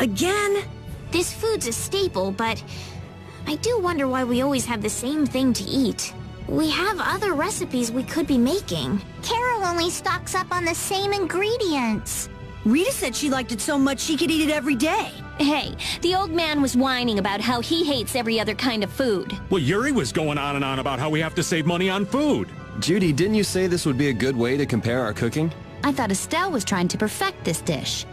Again? This food's a staple, but I do wonder why we always have the same thing to eat. We have other recipes we could be making. Carol only stocks up on the same ingredients. Rita said she liked it so much she could eat it every day. Hey, the old man was whining about how he hates every other kind of food. Well, Yuri was going on and on about how we have to save money on food. Judy, didn't you say this would be a good way to compare our cooking? I thought Estelle was trying to perfect this dish.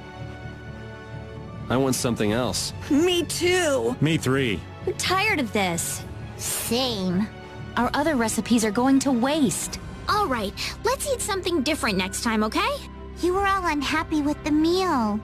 I want something else. Me too. Me three. I'm tired of this. Same. Our other recipes are going to waste. All right, let's eat something different next time, okay? You were all unhappy with the meal.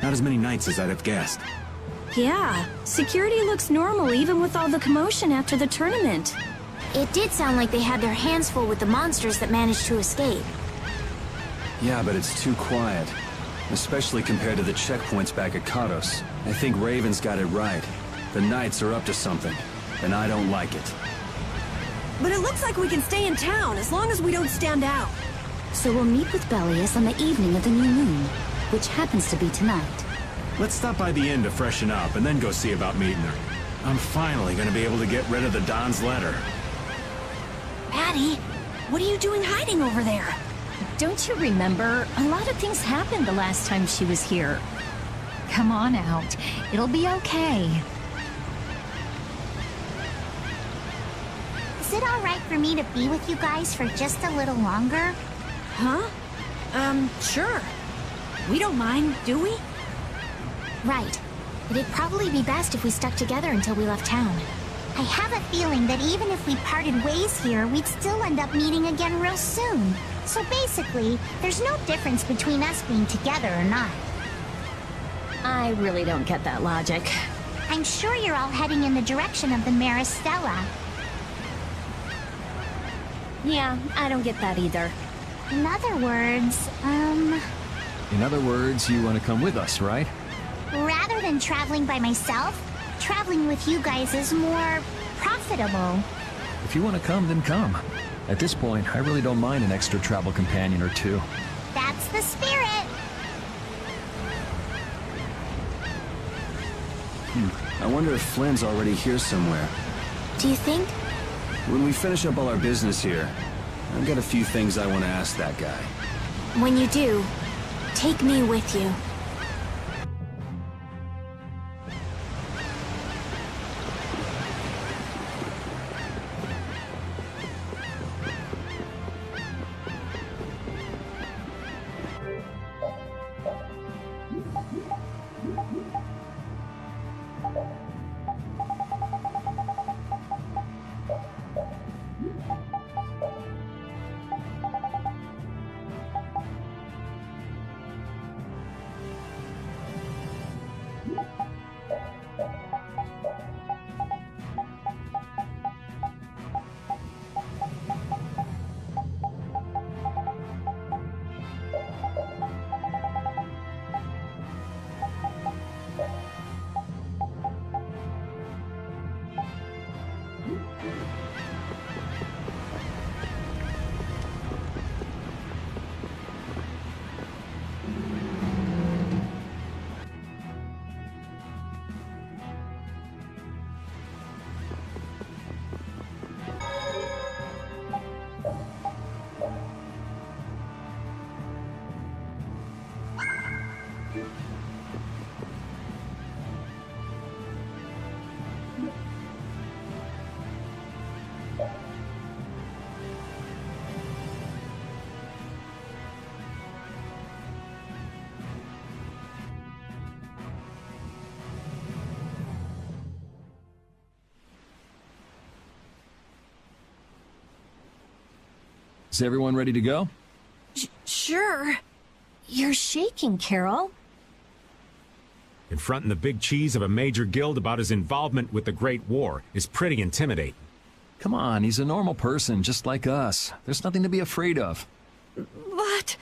Not as many nights as I'd have guessed. Yeah, security looks normal even with all the commotion after the tournament. It did sound like they had their hands full with the monsters that managed to escape. Yeah, but it's too quiet. Especially compared to the checkpoints back at Katos. I think Raven's got it right. The Knights are up to something, and I don't like it. But it looks like we can stay in town as long as we don't stand out. So we'll meet with Belius on the evening of the new moon, which happens to be tonight. Let's stop by the inn to freshen up and then go see about meeting her. I'm finally gonna be able to get rid of the Don's letter. Patty, what are you doing hiding over there? Don't you remember? A lot of things happened the last time she was here. Come on out. It'll be okay. Is it alright for me to be with you guys for just a little longer? Huh? Sure. We don't mind, do we? Right. It'd probably be best if we stuck together until we left town. I have a feeling that even if we parted ways here, we'd still end up meeting again real soon. So basically, there's no difference between us being together or not. I really don't get that logic. I'm sure you're all heading in the direction of the Mare Estelle. Yeah, I don't get that either. In other words, In other words, you want to come with us, right? rather than traveling by myself, traveling with you guys is more profitable. If you want to come, then come. At this point, I really don't mind an extra travel companion or two. That's the spirit. I wonder if Flynn's already here somewhere. Do you think? When we finish up all our business here, I've got a few things I want to ask that guy. When you do, take me with you. Is everyone ready to go? Sure. You're shaking, Carol. Confronting the big cheese of a major guild about his involvement with the Great War is pretty intimidating. Come on, he's a normal person, just like us. There's nothing to be afraid of. But...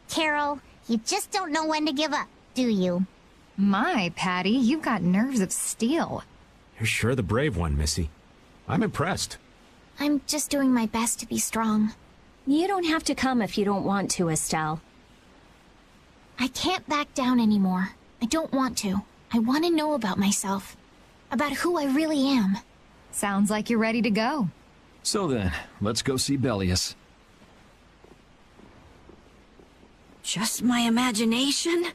Carol, you just don't know when to give up, do you? My, Patty, you've got nerves of steel. You're sure the brave one, Missy. I'm impressed. I'm just doing my best to be strong. You don't have to come if you don't want to, Estelle. I can't back down anymore. I don't want to. I want to know about myself. About who I really am. Sounds like you're ready to go. So then, let's go see Belius. just my imagination?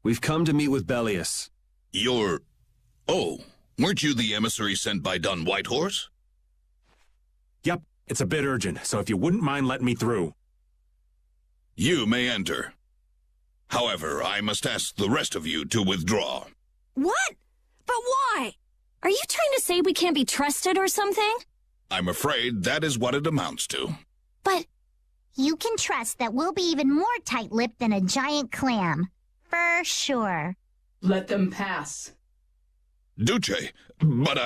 We've come to meet with Belius. You're... Oh, weren't you the emissary sent by Don Whitehorse? Yep, it's a bit urgent, so if you wouldn't mind letting me through. You may enter. However, I must ask the rest of you to withdraw. What? But why? Are you trying to say we can't be trusted or something? I'm afraid that is what it amounts to. But You can trust that we'll be even more tight-lipped than a giant clam. For sure. Let them pass. Duce, but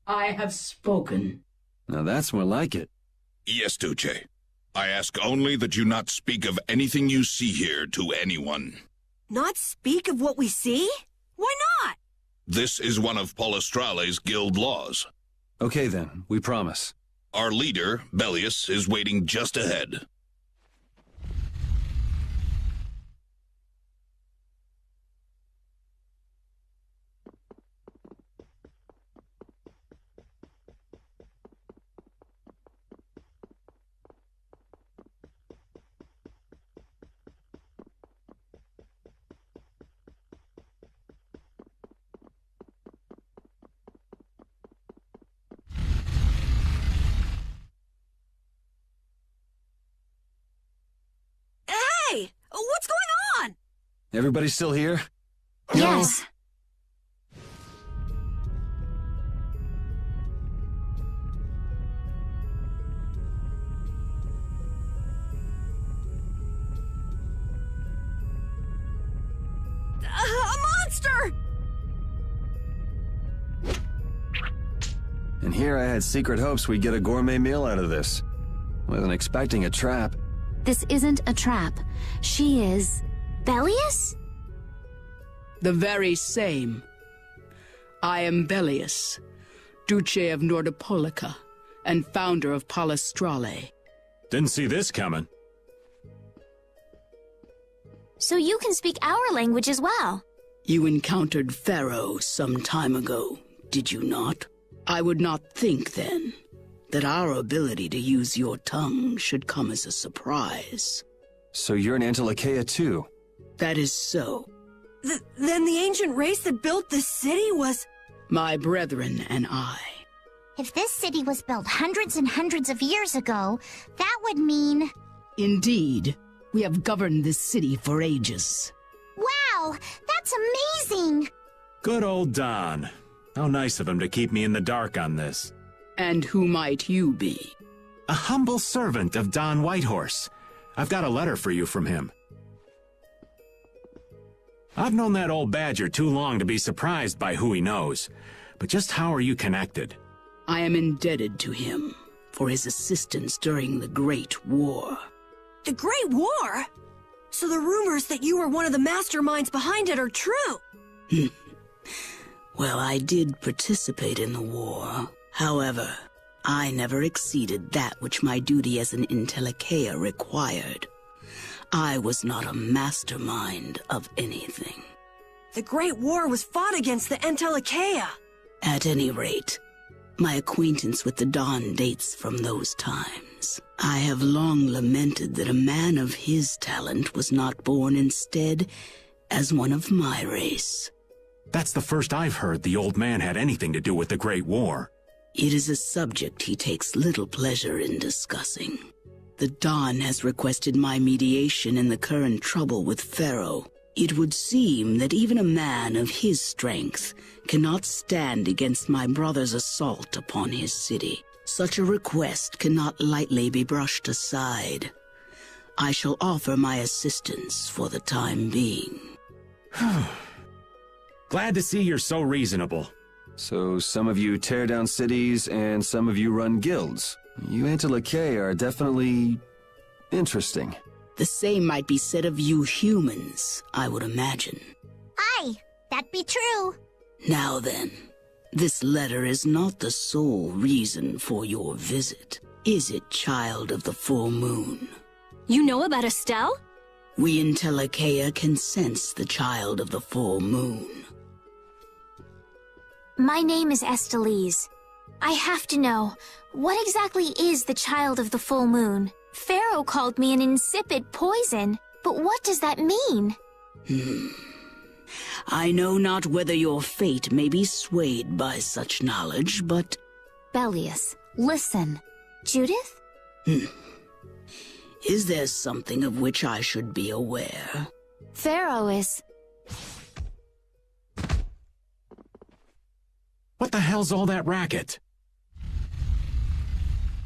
I have spoken. Now that's more like it. Yes, Duce. I ask only that you not speak of anything you see here to anyone. Not speak of what we see? Why not? This is one of Palestrale's guild laws. Okay then, we promise. Our leader, Belius, is waiting just ahead. Hey! What's going on? Everybody still here? yes. A monster! And here I had secret hopes we'd get a gourmet meal out of this. Wasn't expecting a trap. This isn't a trap. She is... Belius? The very same. I am Belius, Duce of Nordopolica, and founder of Palestrale. Didn't see this coming. So you can speak our language as well. You encountered Pharaoh some time ago, did you not? I would not think, then, that our ability to use your tongue should come as a surprise. So you're an Antilocheia too? That is so. Then the ancient race that built this city was... My brethren and I. If this city was built hundreds and hundreds of years ago, that would mean... Indeed, we have governed this city for ages. Wow! That's amazing! Good old Don. How nice of him to keep me in the dark on this. And who might you be? A humble servant of Don Whitehorse. I've got a letter for you from him. I've known that old badger too long to be surprised by who he knows. But just how are you connected? I am indebted to him for his assistance during the Great War. The Great War? So the rumors that you were one of the masterminds behind it are true? Well, I did participate in the war. However, I never exceeded that which my duty as an Intellicaea required. I was not a mastermind of anything. The Great War was fought against the Intellicaea. At any rate, my acquaintance with the Dawn dates from those times. I have long lamented that a man of his talent was not born instead as one of my race. That's the first I've heard the old man had anything to do with the Great War. It is a subject he takes little pleasure in discussing. The Dawn has requested my mediation in the current trouble with Pharaoh. It would seem that even a man of his strength cannot stand against my brother's assault upon his city. Such a request cannot lightly be brushed aside. I shall offer my assistance for the time being. Glad to see you're so reasonable. So some of you tear down cities and some of you run guilds. You Intellicaea are definitely interesting. The same might be said of you humans, I would imagine. Aye, that be true. Now then, this letter is not the sole reason for your visit, is it, child of the full moon? You know about Estelle? We Intellicaea can sense the child of the full moon. My name is Estelle. I have to know, what exactly is the child of the full moon? Pharaoh called me an insipid poison, but what does that mean? I know not whether your fate may be swayed by such knowledge, but... Belius, listen. Judith? Is there something of which I should be aware? Pharaoh is... What the hell's all that racket?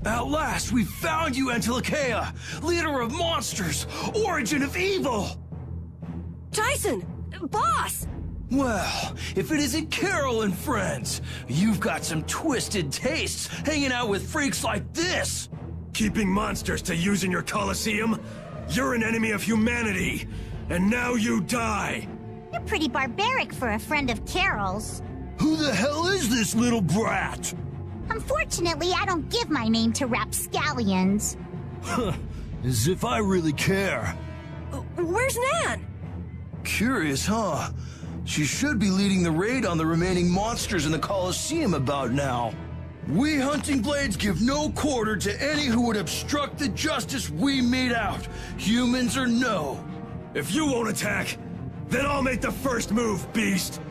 At last, we found you, Intellicaea! Leader of monsters! Origin of evil! Tyson! Boss! Well, if it isn't Carol and friends, you've got some twisted tastes hanging out with freaks like this! Keeping monsters to use in your Colosseum? You're an enemy of humanity, and now you die! You're pretty barbaric for a friend of Carol's. Who the hell is this little brat? Unfortunately, I don't give my name to rapscallions. As if I really care. Where's Nan? Curious, huh? She should be leading the raid on the remaining monsters in the Colosseum about now. We Hunting Blades give no quarter to any who would obstruct the justice we mete out, humans or no. If you won't attack, then I'll make the first move, beast!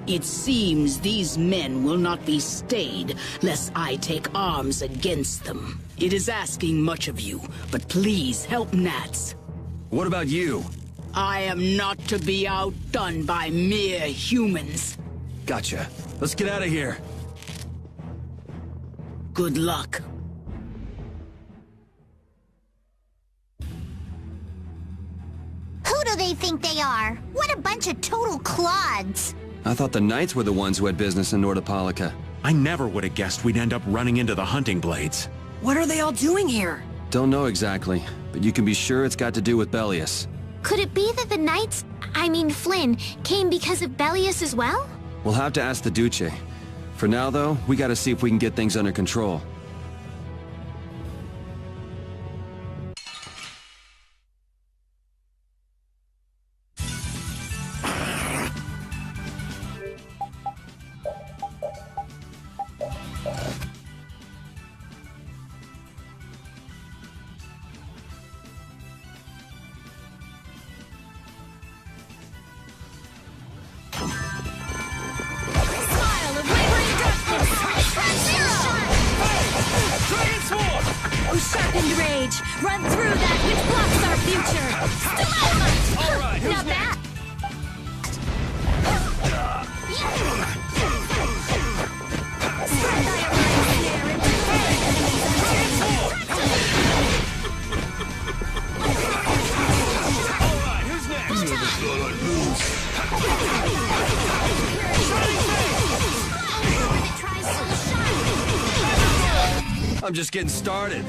It seems these men will not be stayed, lest I take arms against them. It is asking much of you, but please help Nats. What about you? I am not to be outdone by mere humans. Gotcha. Let's get out of here. Good luck. Who do they think they are? What a bunch of total clods! I thought the Knights were the ones who had business in Nordopolica. I never would have guessed we'd end up running into the Hunting Blades. What are they all doing here? Don't know exactly, but you can be sure it's got to do with Belius. Could it be that the Knights, I mean Flynn, came because of Belius as well? We'll have to ask the Duce. For now, though, we gotta see if we can get things under control. Sharpened rage! Run through that which blocks our future! All right, who's Not bad! Spread thy arise snare into All right, who's next? I'm just getting started.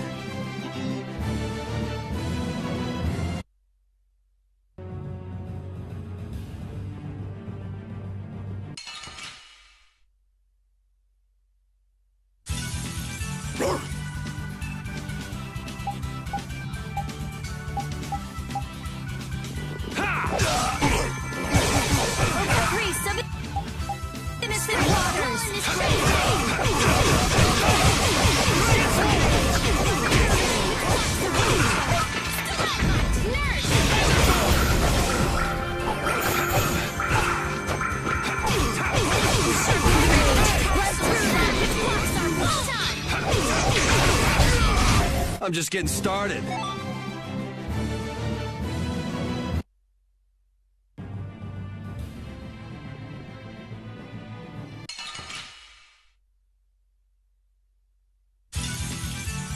I'm just getting started.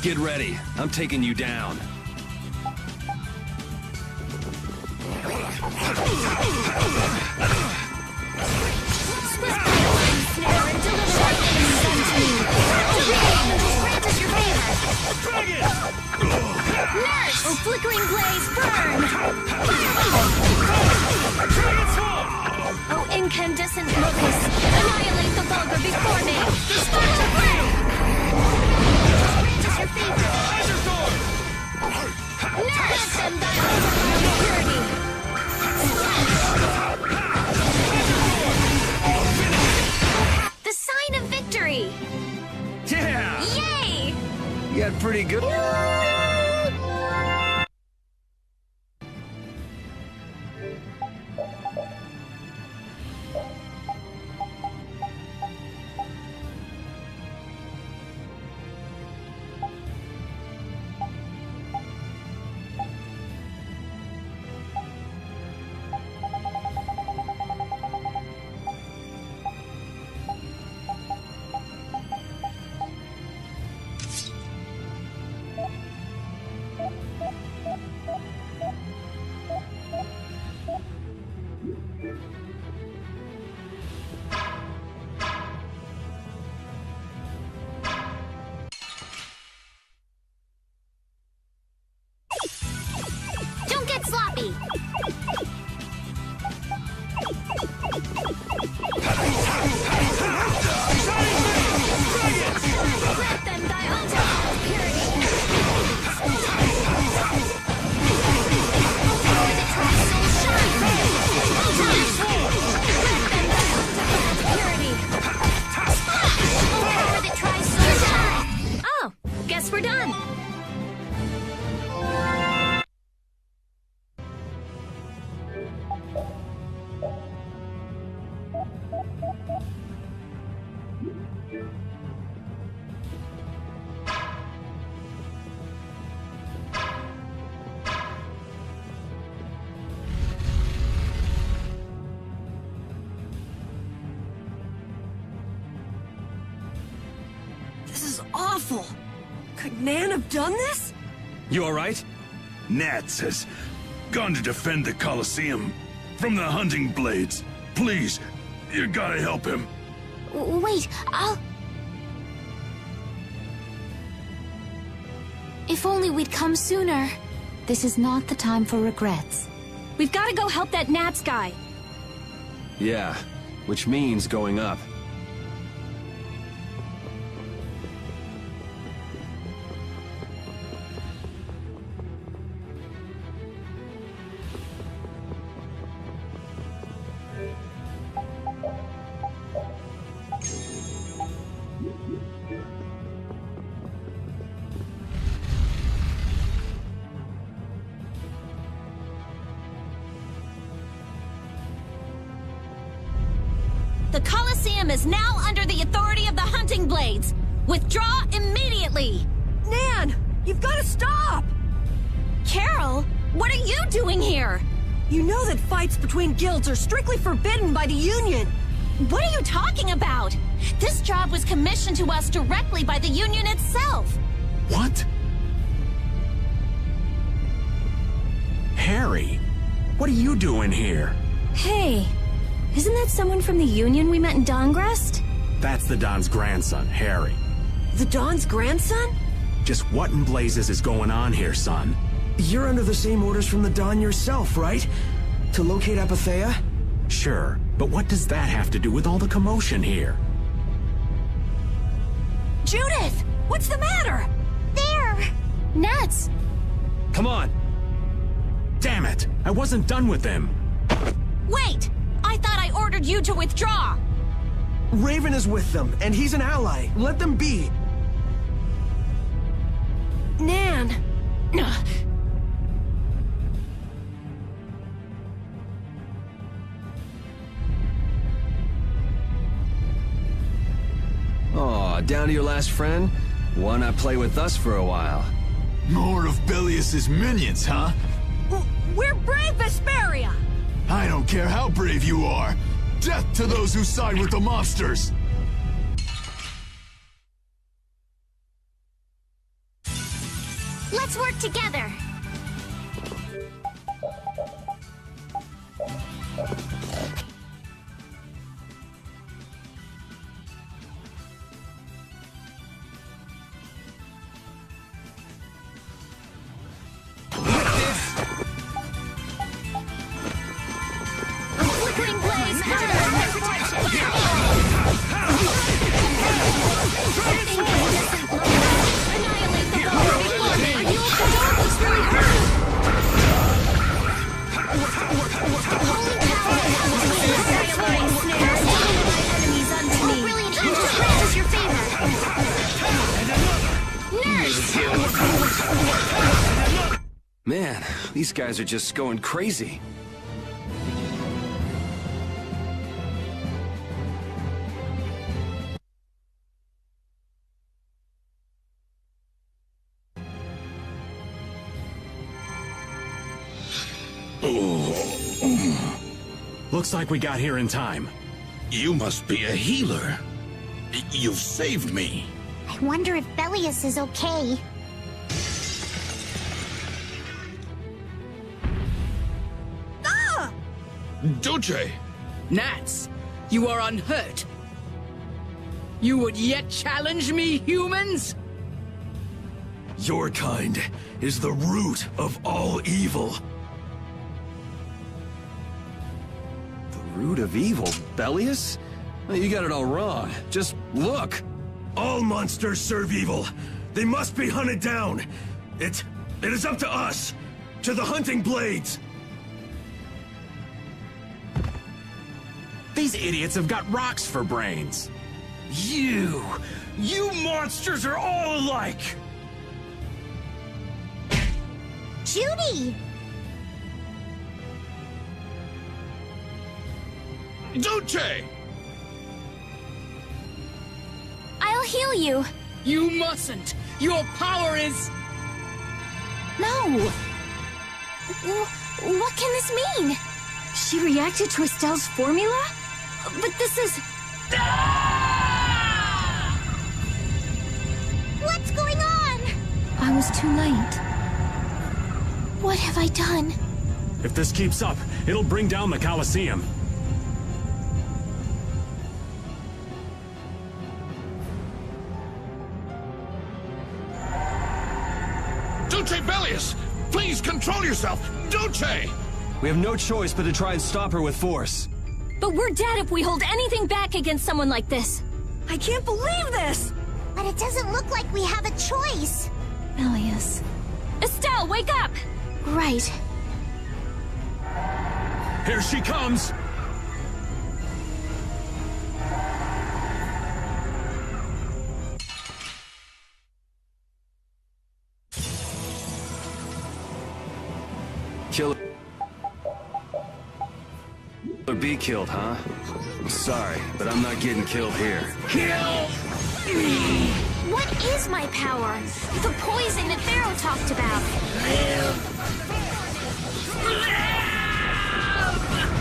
Get ready. I'm taking you down. Oh, flickering blaze, burn! Oh, incandescent locust, annihilate the vulgar before me! Sparkle flame! Which is your favorite? Nourish them, thy ultimate purity! The sign of victory! Yeah! Yay! You got pretty good. Sloppy! Grant them thy ultimate purity! Power that tries soul shine! Grant them thy ultimate purity! Splash! Power that tries soul shine! Oh, guess we're done! This is awful. Could Nan have done this? You all right? Nats has gone to defend the Colosseum from the hunting blades. Please, you gotta help him. Wait, If only we'd come sooner. This is not the time for regrets. We've got to go help that Nats guy. Yeah, which means going up. The Colosseum is now under the authority of the hunting blades. Withdraw immediately! Nan, you've got to stop! Carol, what are you doing here? You know that fights between guilds are strictly forbidden by the Union. What are you talking about? This job was commissioned to us directly by the Union itself. What? Harry, what are you doing here? Hey, isn't that someone from the Union we met in Dongrest? That's the Don's grandson, Harry. The Don's grandson? Just what in blazes is going on here, son? You're under the same orders from the Dawn yourself, right? To locate Apathea? Sure, but what does that have to do with all the commotion here? Judith! What's the matter? There! Nuts! Come on! Damn it! I wasn't done with them! Wait! I thought I ordered you to withdraw! Raven is with them, and he's an ally. Let them be. Nan! Aw, down to your last friend? Why not play with us for a while? More of Belius's minions, huh? We're brave Vesperia! I don't care how brave you are. Death to those who side with the monsters! Let's work together. Flickering blaze, cover and protection. Annihilate the ball before me. Are you okay? It's really hurt. Holy power! Snares, summon my enemies unto me. Brilliant angel grants your favor. Nurse! Man, these guys are just going crazy. Looks like we got here in time. You must be a healer. You've saved me. I wonder if Belius is okay. Duce! Gnats, you are unhurt. You would yet challenge me, humans? Your kind is the root of all evil. The root of evil? Belius? You got it all wrong. Just look. All monsters serve evil. They must be hunted down. It is up to us. To the hunting blades. These idiots have got rocks for brains. You monsters are all alike. Judy! Duce! I'll heal you. You mustn't. Your power is... No. What can this mean? She reacted to Estelle's formula? But this is... What's going on? I was too late. What have I done? If this keeps up, it'll bring down the Colosseum. Duce Belius! Please control yourself! Duce! We have no choice but to try and stop her with force. But we're dead if we hold anything back against someone like this. I can't believe this! But it doesn't look like we have a choice. Belius. Estelle, wake up! Right. Here she comes! Kill or be killed, huh? I'm sorry, but I'm not getting killed here. What is my power? The poison that Pharaoh talked about.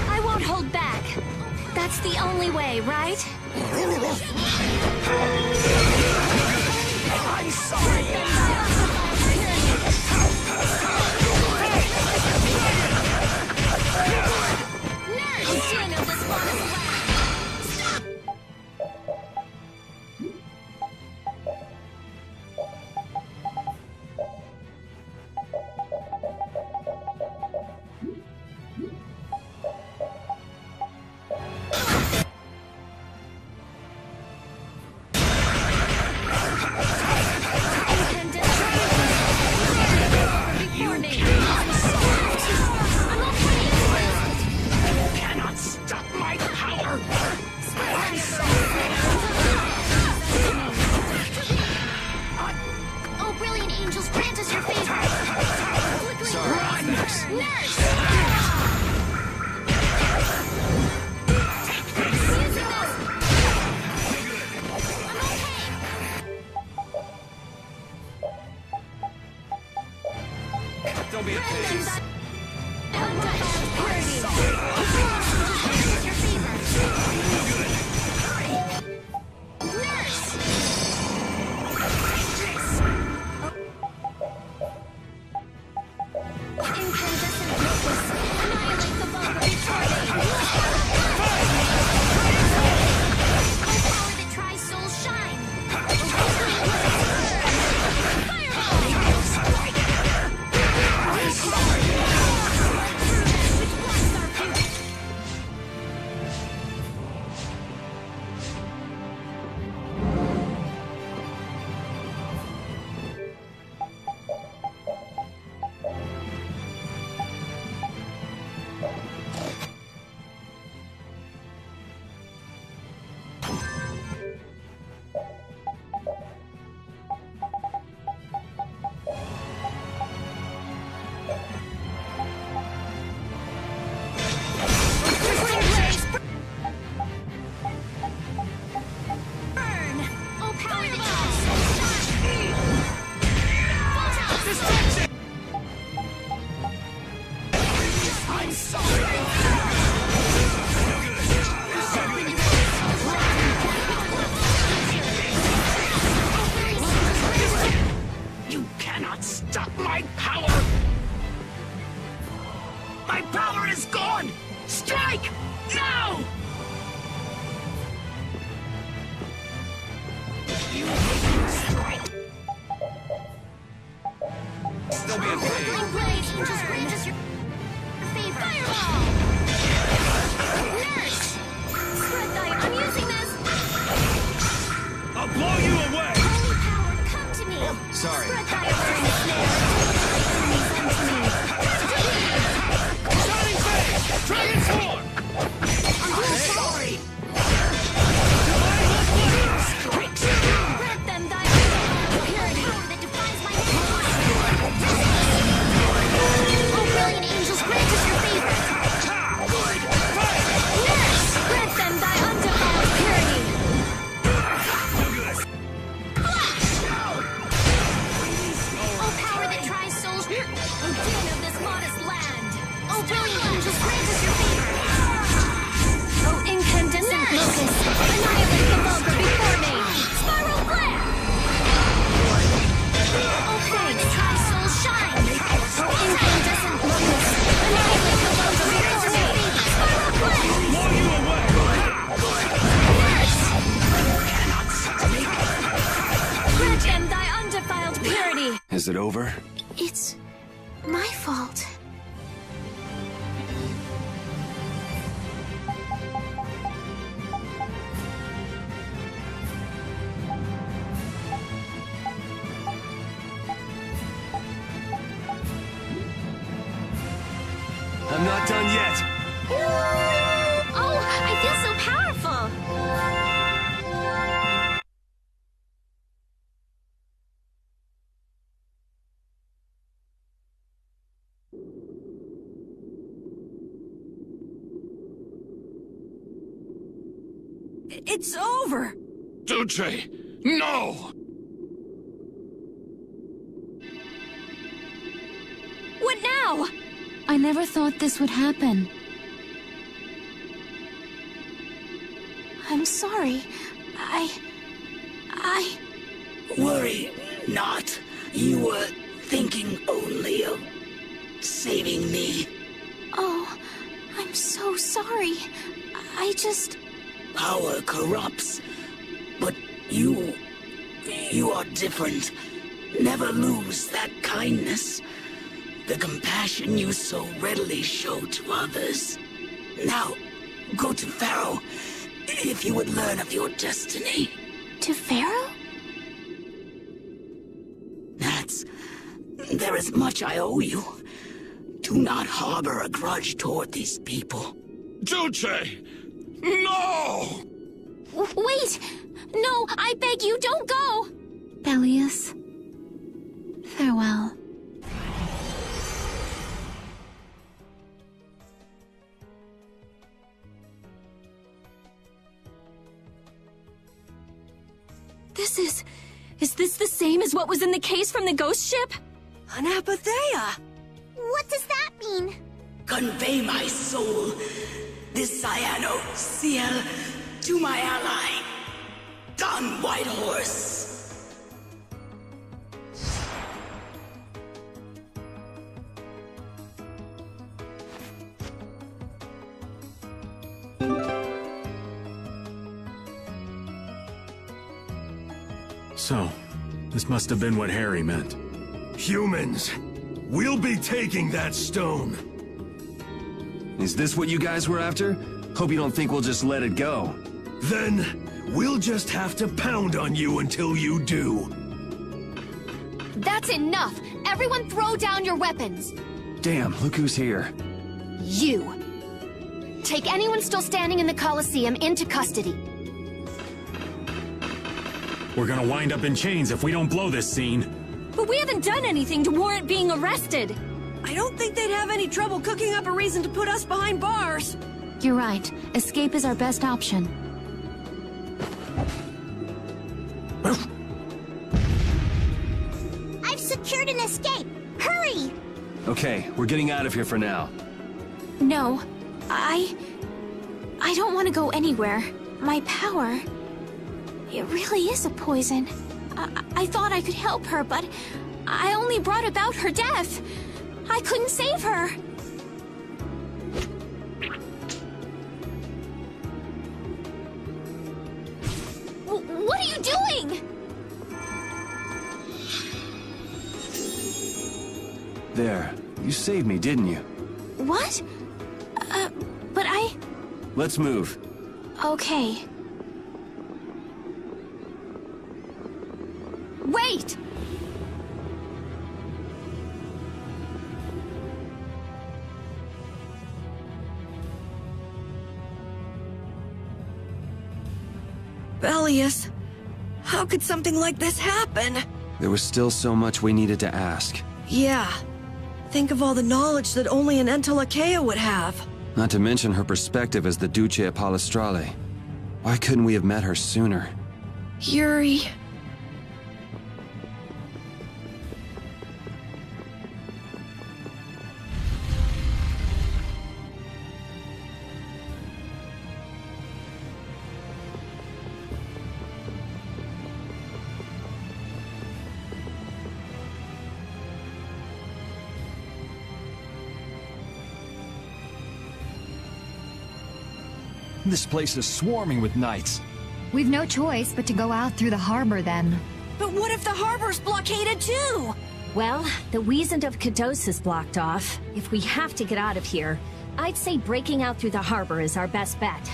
I won't hold back. That's the only way, right? I'm sorry. My power is gone! Strike! Now! You strike! Still being paid. Blades, just grant us your fireball! Nurse! Spread thy... I'm using this! I'll blow you away! Holy power, come to me! Sorry. Spread thy burning snare! Shining Face! Transform! I'm sorry! Grant them thy purity that defines my name! Oh, brilliant angels, grant us your favor! Nurse! Grant them thy undefiled purity! Oh, power that tries souls! Oh, din of this modest land! Oh, brilliant angels, grant us your favor! Oh, incandescent locust! Annihilate the vulgar before me! Spiral flare! Oh, thanks! Try soul shine! Oh, incandescent locust! Annihilate the vulgar before me! Spiral flare! Blow you away! Nurse! Grant them thy undefiled purity! Is it over? It's my fault. I'm not done yet. Oh, I feel so powerful! It's over! Duce! No! What now? I never thought this would happen. I'm sorry. Worry not. You were thinking only of saving me. Oh, I'm so sorry. I just... Power corrupts, but you are different. Never lose that kindness, the compassion you so readily show to others. Now, go to Pharaoh, if you would learn of your destiny. To Pharaoh? There is much I owe you. Do not harbor a grudge toward these people. Duce! No! Wait! No, I beg you, don't go! Belius, farewell. Is this the same as what was in the case from the ghost ship? Anapathea! What does that mean? Convey my soul, this cyano ciel, to my ally, Don Whitehorse. So, this must have been what Harry meant. Humans, we'll be taking that stone. Is this what you guys were after? Hope you don't think we'll just let it go. Then, we'll just have to pound on you until you do. That's enough! Everyone throw down your weapons! Damn, look who's here. You! Take anyone still standing in the Colosseum into custody. We're gonna wind up in chains if we don't blow this scene. But we haven't done anything to warrant being arrested. I don't think they'd have any trouble cooking up a reason to put us behind bars. You're right. Escape is our best option. I've secured an escape! Hurry! Okay, we're getting out of here for now. No, I don't want to go anywhere. My power... It really is a poison. I thought I could help her, but I only brought about her death. I couldn't save her. saved me, didn't you? What? But I... Let's move. Okay. Wait! Belius, how could something like this happen? There was still so much we needed to ask. Yeah. Think of all the knowledge that only an Entelecheia would have. Not to mention her perspective as the Duce Palestrale. Why couldn't we have met her sooner? Yuri... This place is swarming with knights. We've no choice but to go out through the harbor then. But what if the harbor's blockaded too? Well, the Wiesent of Kados is blocked off. If we have to get out of here, I'd say breaking out through the harbor is our best bet.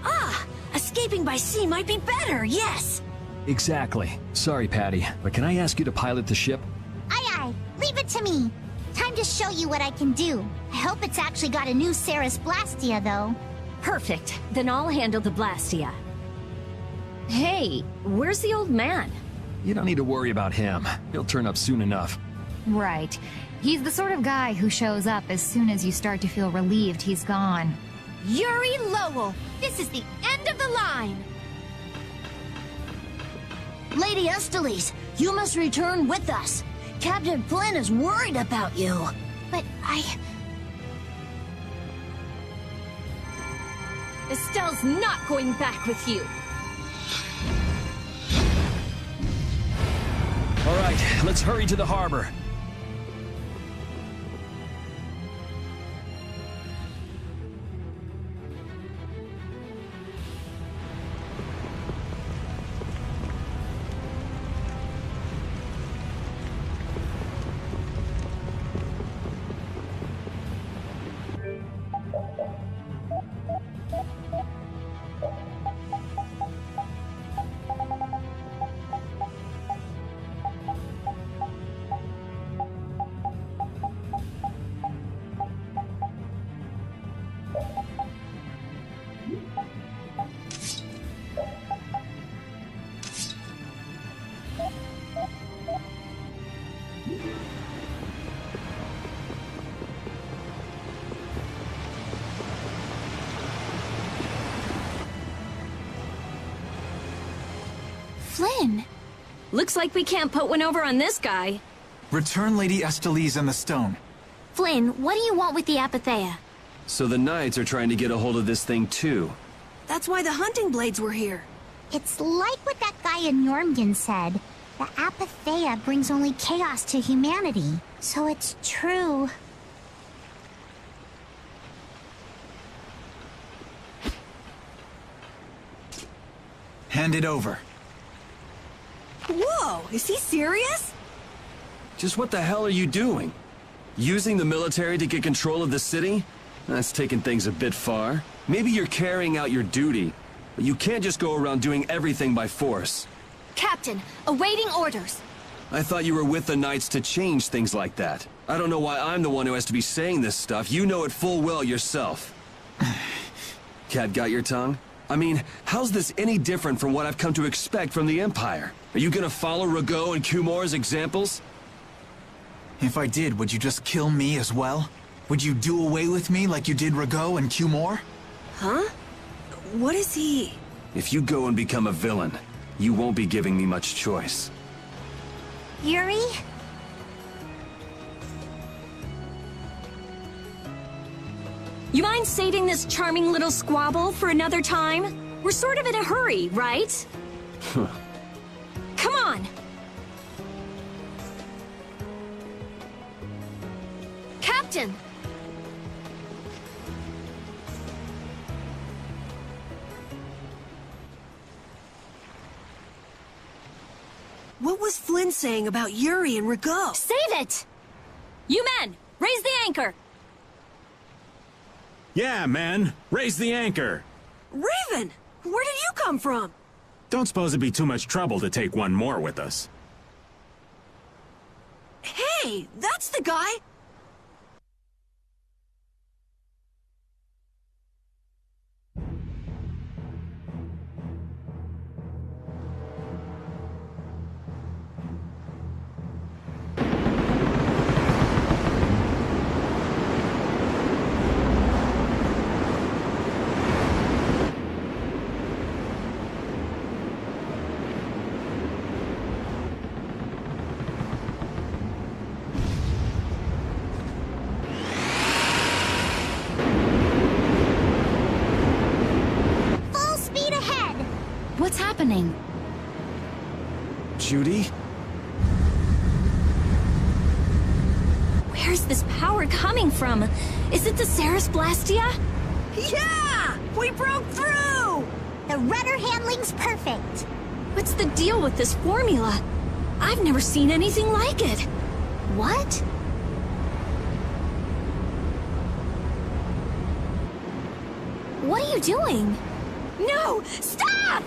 Ah! Escaping by sea might be better, yes! Exactly. Sorry, Patty, but can I ask you to pilot the ship? Aye aye, leave it to me. Time to show you what I can do. I hope it's actually got a new Ceres Blastia, though. Perfect. Then I'll handle the Blastia. Hey, where's the old man? You don't need to worry about him. He'll turn up soon enough. Right. He's the sort of guy who shows up as soon as you start to feel relieved he's gone. Yuri Lowell, this is the end of the line! Lady Estelle, you must return with us. Captain Flynn is worried about you. But Estelle's not going back with you. All right, let's hurry to the harbor. Flynn! Looks like we can't put one over on this guy. Return Lady Estelle and the stone. Flynn, what do you want with the Apatheia? So the Knights are trying to get a hold of this thing too. That's why the hunting blades were here. It's like what that guy in Jormungand said. The Apatheia brings only chaos to humanity. So it's true. Hand it over. Whoa, is he serious? Just what the hell are you doing? Using the military to get control of the city? That's taking things a bit far. Maybe you're carrying out your duty, but you can't just go around doing everything by force. Captain, awaiting orders. I thought you were with the Knights to change things like that. I don't know why I'm the one who has to be saying this stuff. You know it full well yourself. Cat got your tongue? I mean, how's this any different from what I've come to expect from the Empire? Are you gonna follow Rago and Kumor's examples? If I did, would you just kill me as well? Would you do away with me like you did Rago and Kumor? Huh? What is he? If you go and become a villain, you won't be giving me much choice. Yuri? You mind saving this charming little squabble for another time? We're sort of in a hurry, right? Come on! Captain! What was Flynn saying about Yuri and Rago? Save it! You men, raise the anchor! Yeah, men, raise the anchor. Raven, where did you come from? Don't suppose it'd be too much trouble to take one more with us. Hey, that's the guy! What's happening? Judy? Where's this power coming from? Is it the Ceres Blastia? Yeah! We broke through! The rudder handling's perfect. What's the deal with this formula? I've never seen anything like it. What? What are you doing? No! Stop!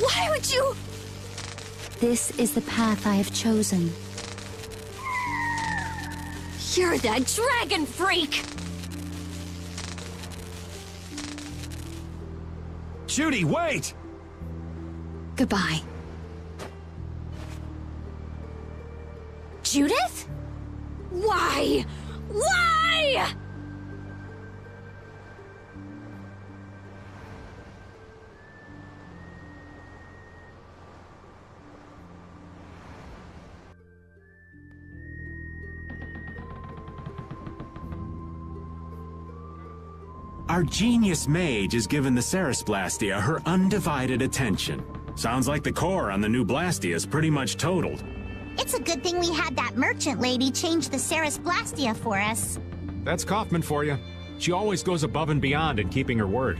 Why would you... This is the path I have chosen. You're that dragon freak! Judy, wait! Goodbye. Judith? Why? Why? Our genius mage has given the Ceres Blastia her undivided attention. Sounds like the core on the new Blastia is pretty much totaled. It's a good thing we had that merchant lady change the Ceres Blastia for us. That's Kaufman for you. She always goes above and beyond in keeping her word.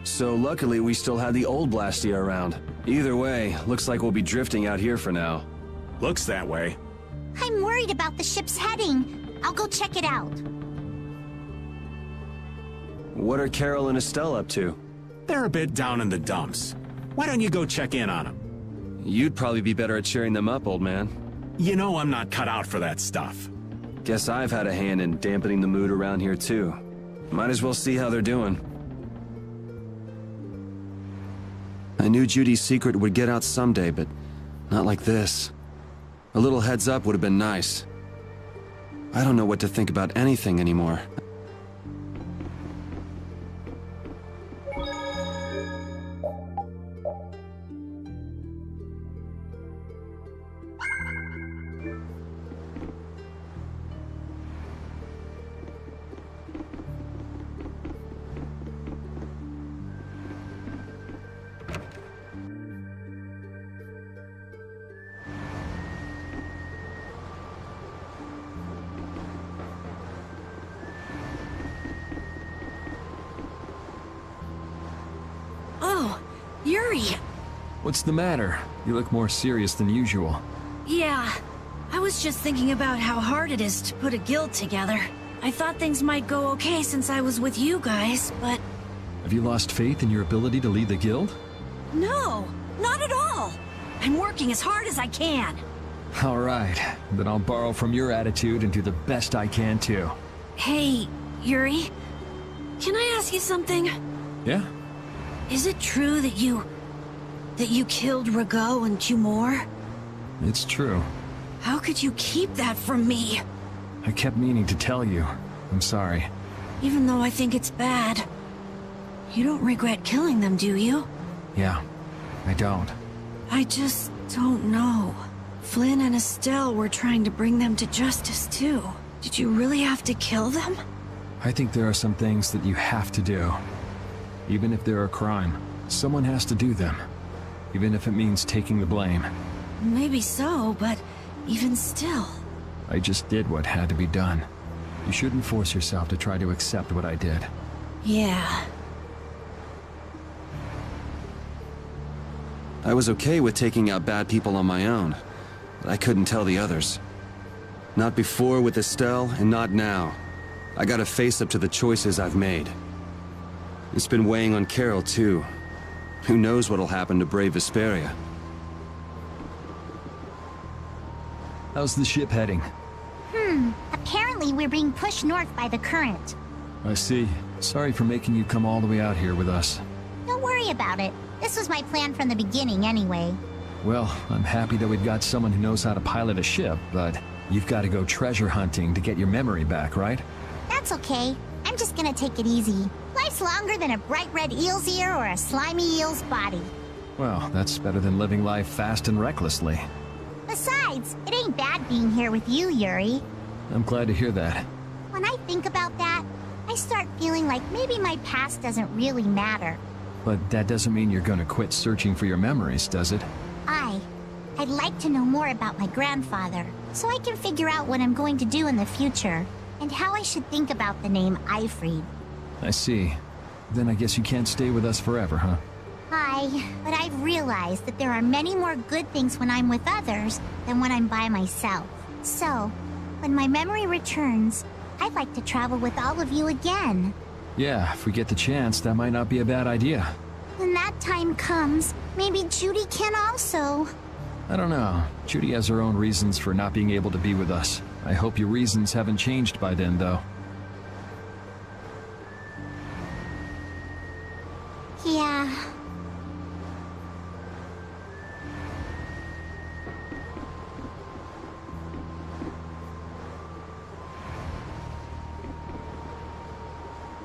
So luckily we still had the old Blastia around. Either way, looks like we'll be drifting out here for now. Looks that way. I'm worried about the ship's heading. I'll go check it out. What are Carol and Estelle up to? They're a bit down in the dumps. Why don't you go check in on them? You'd probably be better at cheering them up, old man. You know I'm not cut out for that stuff. Guess I've had a hand in dampening the mood around here too. Might as well see how they're doing. I knew Judy's secret would get out someday, but not like this. A little heads up would have been nice. I don't know what to think about anything anymore. Oh, Yuri! What's the matter? You look more serious than usual. Yeah, I was just thinking about how hard it is to put a guild together. I thought things might go okay since I was with you guys, but... Have you lost faith in your ability to lead the guild? No, not at all! I'm working as hard as I can. Alright, then I'll borrow from your attitude and do the best I can too. Hey, Yuri, can I ask you something? Yeah? Is it true that you killed Rago and two more? It's true. How could you keep that from me? I kept meaning to tell you. I'm sorry. Even though I think it's bad. You don't regret killing them, do you? Yeah, I don't. I just don't know. Flynn and Estelle were trying to bring them to justice too. Did you really have to kill them? I think there are some things that you have to do. Even if they're a crime, someone has to do them. Even if it means taking the blame. Maybe so, but even still. I just did what had to be done. You shouldn't force yourself to try to accept what I did. Yeah. I was okay with taking out bad people on my own. but I couldn't tell the others. Not before with Estelle, and not now. I gotta face up to the choices I've made. It's been weighing on Carol, too. Who knows what'll happen to brave Vesperia? How's the ship heading? Apparently we're being pushed north by the current. I see. Sorry for making you come all the way out here with us. Don't worry about it. This was my plan from the beginning anyway. Well, I'm happy that we've got someone who knows how to pilot a ship, but you've got to go treasure hunting to get your memory back, right? That's okay. I'm just gonna take it easy. Life's longer than a bright red eel's ear or a slimy eel's body. Well, that's better than living life fast and recklessly. Besides, it ain't bad being here with you, Yuri. I'm glad to hear that. When I think about that, I start feeling like maybe my past doesn't really matter. But that doesn't mean you're gonna quit searching for your memories, does it? I'd like to know more about my grandfather, so I can figure out what I'm going to do in the future, and how I should think about the name Eifried. I see. Then I guess you can't stay with us forever, huh? But I've realized that there are many more good things when I'm with others than when I'm by myself. So, when my memory returns, I'd like to travel with all of you again. Yeah, if we get the chance, that might not be a bad idea. When that time comes, maybe Judy can also. I don't know. Judy has her own reasons for not being able to be with us. I hope your reasons haven't changed by then, though. Yeah.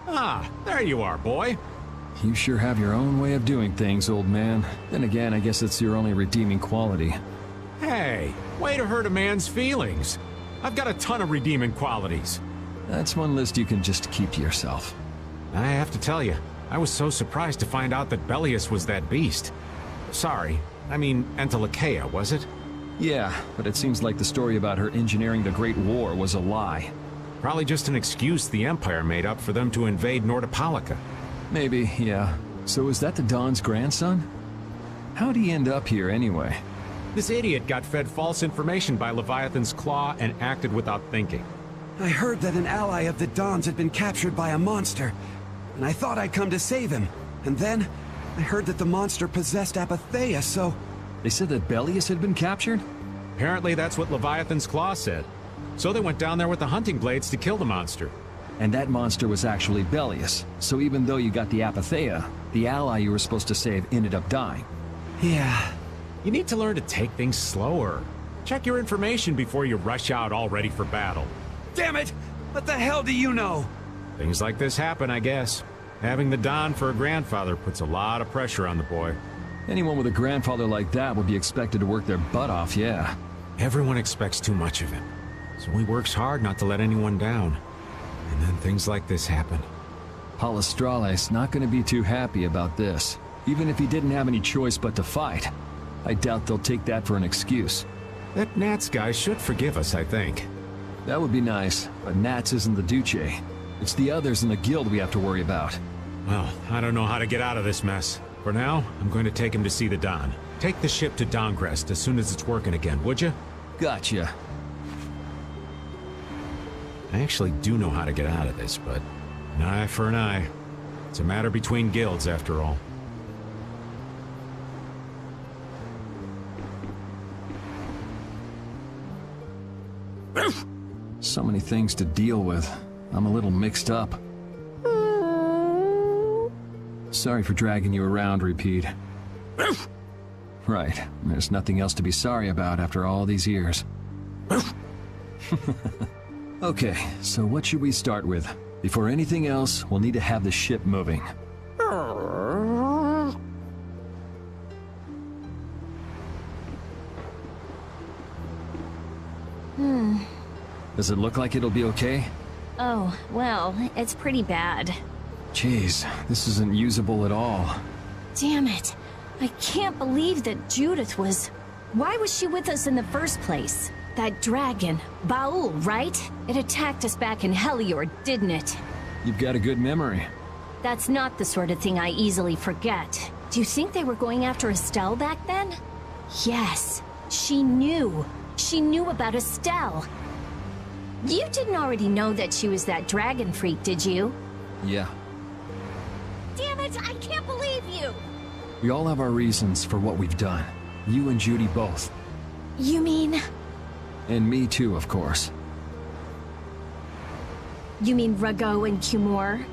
Ah, there you are, boy. You sure have your own way of doing things, old man. Then again, I guess it's your only redeeming quality. Hey, way to hurt a man's feelings. I've got a ton of redeeming qualities. That's one list you can just keep to yourself. I have to tell you, I was so surprised to find out that Belius was that beast. Sorry, I mean Entelekea, was it? Yeah, but it seems like the story about her engineering the Great War was a lie. Probably just an excuse the Empire made up for them to invade Nordopolica. Maybe, yeah. So is that the Don's grandson? How'd he end up here anyway? This idiot got fed false information by Leviathan's Claw and acted without thinking. I heard that an ally of the Don's had been captured by a monster, and I thought I'd come to save him. And then, I heard that the monster possessed Apatheia, so... They said that Belius had been captured? Apparently that's what Leviathan's Claw said. So they went down there with the hunting blades to kill the monster. And that monster was actually Belius. So even though you got the Apatheia, the ally you were supposed to save ended up dying. Yeah. You need to learn to take things slower. Check your information before you rush out all ready for battle. Damn it! What the hell do you know? Things like this happen, I guess. Having the Don for a grandfather puts a lot of pressure on the boy. Anyone with a grandfather like that would be expected to work their butt off, yeah. Everyone expects too much of him. So he works hard not to let anyone down. And then things like this happen. Palestrale's not going to be too happy about this. Even if he didn't have any choice but to fight. I doubt they'll take that for an excuse. That Nats guy should forgive us, I think. That would be nice, but Nats isn't the Duce. It's the others in the guild we have to worry about. Well, I don't know how to get out of this mess. For now, I'm going to take him to see the Don. Take the ship to Dongrest as soon as it's working again, would you? Gotcha. I actually do know how to get out of this, but an eye for an eye. It's a matter between guilds, after all. So many things to deal with. I'm a little mixed up. Sorry for dragging you around, Repeat. Right. There's nothing else to be sorry about after all these years. Okay, so what should we start with? Before anything else, we'll need to have the ship moving. Does it look like it'll be okay? Oh, well, it's pretty bad. Jeez, this isn't usable at all. Damn it. I can't believe that Judith was... Why was she with us in the first place? That dragon, Baul, right? It attacked us back in Heliord, didn't it? You've got a good memory. That's not the sort of thing I easily forget. Do you think they were going after Estelle back then? Yes, she knew. She knew about Estelle. You didn't already know that she was that dragon freak, did you? Yeah. Damn it, I can't believe you! We all have our reasons for what we've done. You and Judy both. You mean... And me too, of course. You mean Rago and Cumor?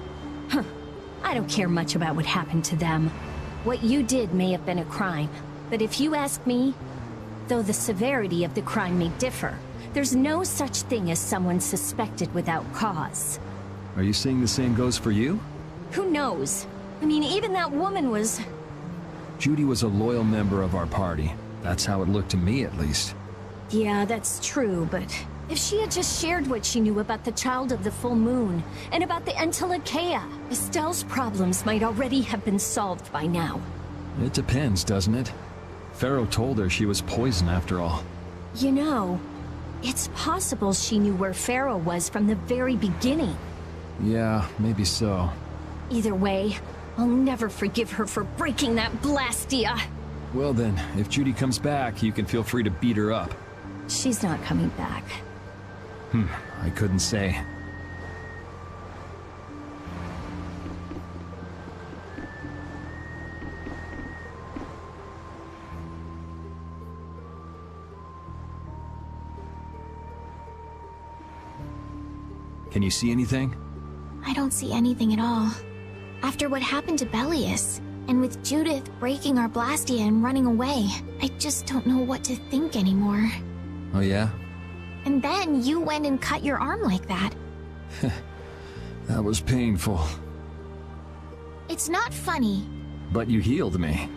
Huh. I don't care much about what happened to them. What you did may have been a crime, but if you ask me, though the severity of the crime may differ, there's no such thing as someone suspected without cause. Are you saying the same goes for you? Who knows? I mean, even that woman was... Judy was a loyal member of our party. That's how it looked to me, at least. Yeah, that's true, but if she had just shared what she knew about the Child of the Full Moon, and about the Entelekea, Estelle's problems might already have been solved by now. It depends, doesn't it? Pharaoh told her she was poison after all. You know, it's possible she knew where Pharaoh was from the very beginning. Yeah, maybe so. Either way, I'll never forgive her for breaking that Blastia. Well then, if Judy comes back, you can feel free to beat her up. She's not coming back. I couldn't say. Can you see anything? I don't see anything at all. After what happened to Belius, and with Judith breaking our Blastia and running away, I just don't know what to think anymore. Oh yeah? And then you went and cut your arm like that. That was painful. It's not funny. But you healed me.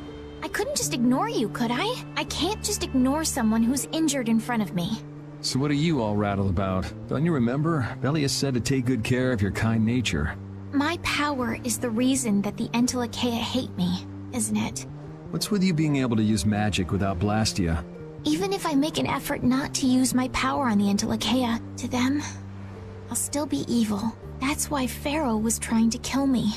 I couldn't just ignore you, could I? I can't just ignore someone who's injured in front of me. So what are you all rattled about? Don't you remember? Belius said to take good care of your kind nature. My power is the reason that the Entelekea hate me, isn't it? What's with you being able to use magic without Blastia? Even if I make an effort not to use my power on the Entelekea, to them, I'll still be evil. That's why Pharaoh was trying to kill me.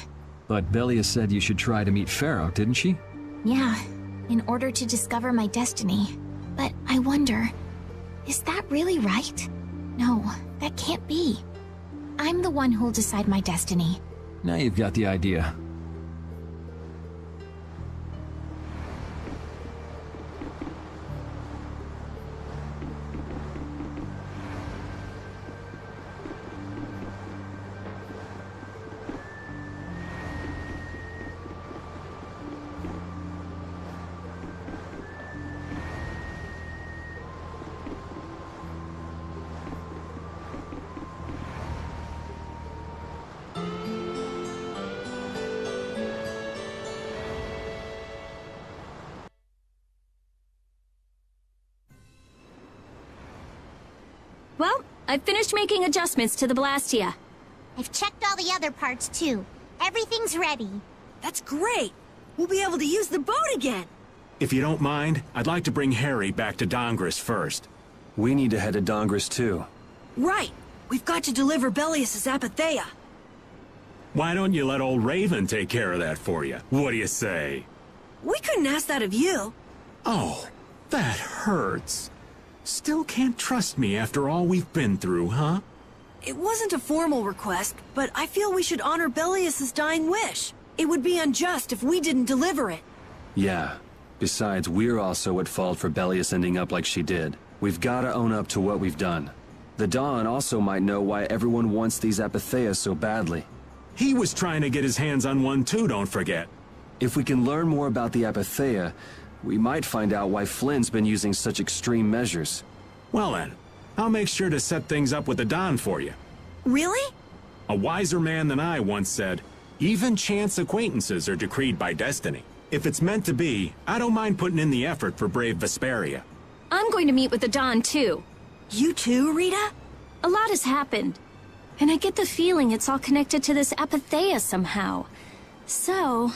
But Belius said you should try to meet Pharaoh, didn't she? Yeah, in order to discover my destiny. But I wonder, is that really right? No, that can't be. I'm the one who'll decide my destiny. Now you've got the idea. Well, I've finished making adjustments to the Blastia. I've checked all the other parts, too. Everything's ready. That's great! We'll be able to use the boat again! If you don't mind, I'd like to bring Harry back to Dongris first. We need to head to Dongris too. Right! We've got to deliver Belius' Apatheia. Why don't you let old Raven take care of that for you? What do you say? We couldn't ask that of you. Oh, that hurts. Still can't trust me after all we've been through, huh? It wasn't a formal request, but I feel we should honor Belius' dying wish. It would be unjust if we didn't deliver it. Yeah. Besides, we're also at fault for Belius ending up like she did. We've gotta own up to what we've done. The Dawn also might know why everyone wants these Apatheias so badly. He was trying to get his hands on one too, don't forget. If we can learn more about the Apatheia, we might find out why Flynn's been using such extreme measures. Well then, I'll make sure to set things up with the Don for you. Really? A wiser man than I once said, even chance acquaintances are decreed by destiny. If it's meant to be, I don't mind putting in the effort for brave Vesperia. I'm going to meet with the Don, too. You too, Rita? A lot has happened. And I get the feeling it's all connected to this Apatheia somehow. So...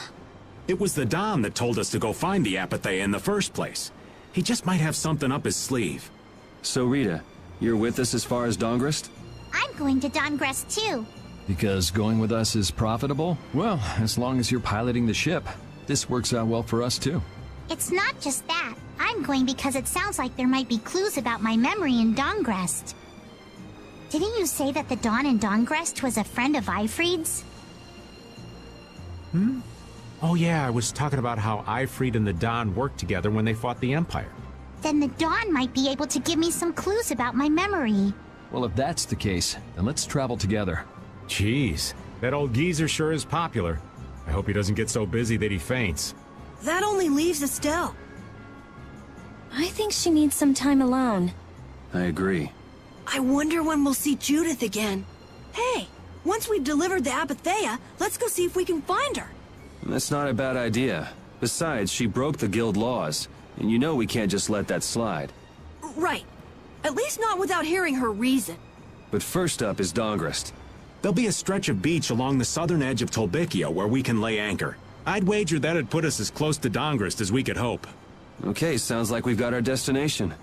It was the Don that told us to go find the Apatheia in the first place. He just might have something up his sleeve. So Rita, you're with us as far as Dongris? I'm going to Dongris too. Because going with us is profitable? Well, as long as you're piloting the ship. This works out well for us too. It's not just that. I I'm going because it sounds like there might be clues about my memory in Dawngrest. Didn't you say that the Dawn in Dawngrest was a friend of Eifried's? Hmm? Oh yeah, I was talking about how Eifried and the Dawn worked together when they fought the Empire. Then the Dawn might be able to give me some clues about my memory. Well, if that's the case, then let's travel together. Jeez, that old geezer sure is popular. I hope he doesn't get so busy that he faints. That only leaves Estelle. I think she needs some time alone. I agree. I wonder when we'll see Judith again. Hey, once we've delivered the Apatheia, let's go see if we can find her. That's not a bad idea. Besides, she broke the guild laws, and you know we can't just let that slide. Right. At least not without hearing her reason. But first up is Dawngrest. There'll be a stretch of beach along the southern edge of Tolbikia where we can lay anchor. I'd wager that'd put us as close to Dawngrest as we could hope. Okay, sounds like we've got our destination.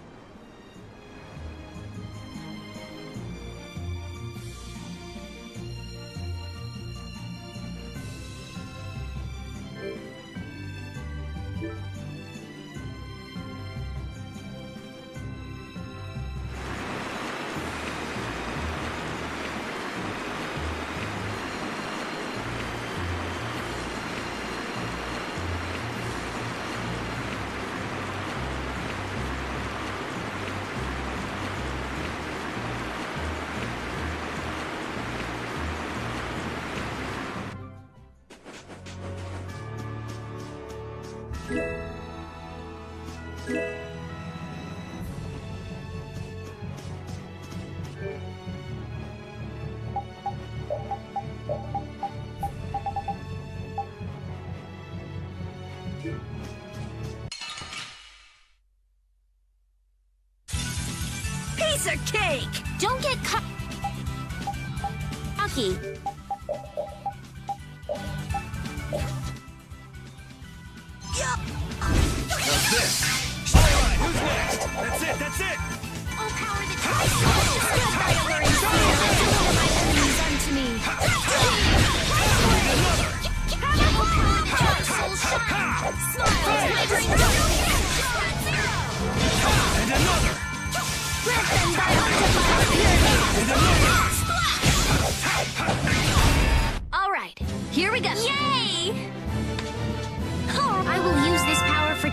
Piece of cake! Don't get cocky. How's this? Alright, who's next? That's it! Oh, power that tries still fire unto me. And another! All right, here we go. Yay! I will use this power for